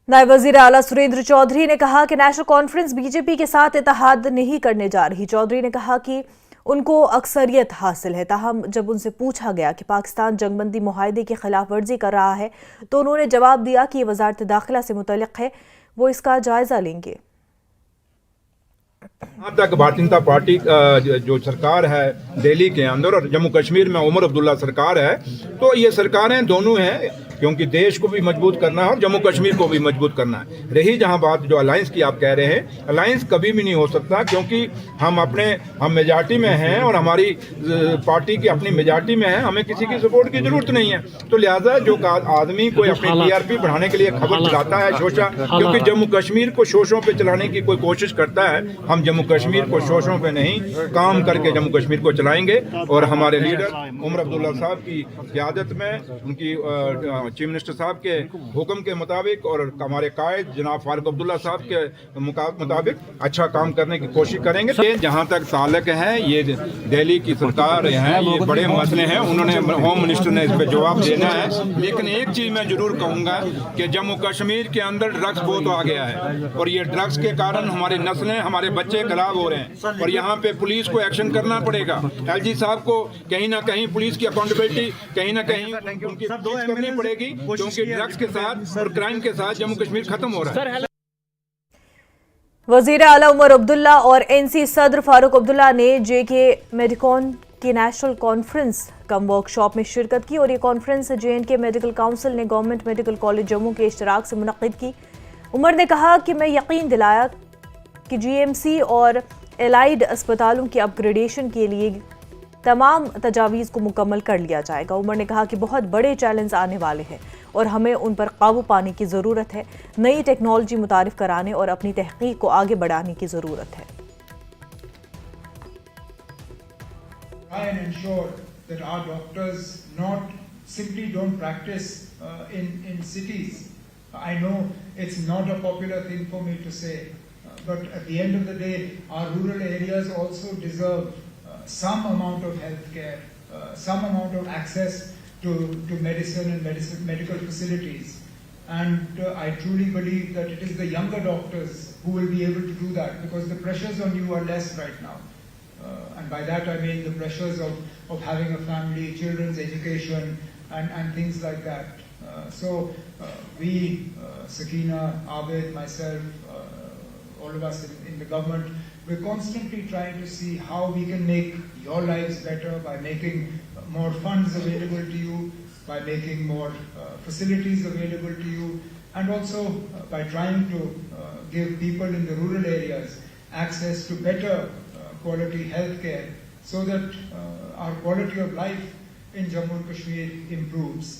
नायब वज़ीर आला सुरेंद्र चौधरी ने कहा कि नेशनल कॉन्फ्रेंस बीजेपी के साथ इत्तेहाद नहीं करने जा रही। चौधरी ने कहा कि उनको अक्सरियत हासिल है, ताहम जब उनसे पूछा गया कि पाकिस्तान जंगबंदी मुआहदे की खिलाफ वर्जी कर रहा है तो उन्होंने जवाब दिया कि ये वज़ारत दाखिला से मुतल्लिक़ है, वो इसका जायज़ा लेंगे। यहाँ तक भारतीय जनता पार्टी जो सरकार है दिल्ली के अंदर और जम्मू कश्मीर में उमर अब्दुल्ला सरकार है, तो ये सरकारें दोनों हैं, क्योंकि देश को भी मजबूत करना है और जम्मू कश्मीर को भी मजबूत करना है। रही जहाँ बात जो अलायंस की आप कह रहे हैं, अलायंस कभी भी नहीं हो सकता, क्योंकि हम मेजॉरिटी में हैं और हमारी पार्टी की अपनी मेजॉरिटी में है, हमें किसी की सपोर्ट की जरूरत नहीं है। तो लिहाजा जो आदमी कोई अपनी टीआरपी बढ़ाने के लिए खबर चलाता है शोशा, क्योंकि जम्मू कश्मीर को शोशों पे चलाने की कोई कोशिश करता है, हम जम्मू कश्मीर को शोशों पे नहीं, काम करके जम्मू कश्मीर को चलाएंगे। और हमारे लीडर उमर अब्दुल्ला साहब की क़यादत में, उनकी चीफ मिनिस्टर साहब के हुक्म के मुताबिक और हमारे कायद जनाब फारूक अब्दुल्ला साहब के मुताबिक अच्छा काम करने की कोशिश करेंगे। जहाँ तक ताल्लुक है, ये दिल्ली की सरकार है, ये बड़े मसले हैं, उन्होंने होम मिनिस्टर ने इस पर जवाब देना है। लेकिन एक चीज़ मैं जरूर कहूँगा कि जम्मू कश्मीर के अंदर ड्रग्स बहुत आ गया है और ये ड्रग्स के कारण हमारी नस्लें, हमारे बच्चे खराब हो रहे हैं और यहाँ पे पुलिस को एक्शन करना पड़ेगा। एलजी साहब को कहीं ना कहीं पुलिस की अकाउंटेबिलिटी कहीं ना कहीं उनकी करनी पड़ेगी, क्योंकि ड्रग्स के साथ और क्राइम के साथ जम्मू कश्मीर खत्म हो रहा है। वज़ीर आला उमर अब्दुल्ला और एनसी सदर फारूक अब्दुल्ला ने जेके मेडिकॉन की नेशनल कॉन्फ्रेंस कम वर्कशॉप में शिरकत की और ये कॉन्फ्रेंस JNK मेडिकल काउंसिल ने गवर्नमेंट मेडिकल कॉलेज जम्मू के इश्तराक से मुनक़्क़िद की। उमर ने कहा कि मैं यकीन दिलाया कि GMC और एलाइड अस्पतालों की अपग्रेडेशन के लिए तमाम तजावीज़ को मुकम्मल कर लिया जाएगा। उमर ने कहा कि बहुत बड़े चैलेंज आने वाले हैं और हमें उन पर काबू पाने की ज़रूरत है, नई टेक्नोलॉजी मुतारिफ कराने और अपनी तहकीक को आगे बढ़ाने की ज़रूरत है। Try and ensure that our doctors not simply don't practice in cities. I know it's not a popular thing for me to say, but at the end of the day, our rural areas also deserve some amount of health care, some amount of access to medicine and medical facilities. And I truly believe that it is the younger doctors who will be able to do that, because the pressures on you are less right now. And by that I mean the pressures of having a family, children's education and things like that. So we, Sakina, Abid, myself, all of us in the government, we're constantly trying to see how we can make your lives better by making more funds available to you, by making more facilities available to you, and also by trying to give people in the rural areas access to better quality health care, so that our quality of life in Jammu and Kashmir improves.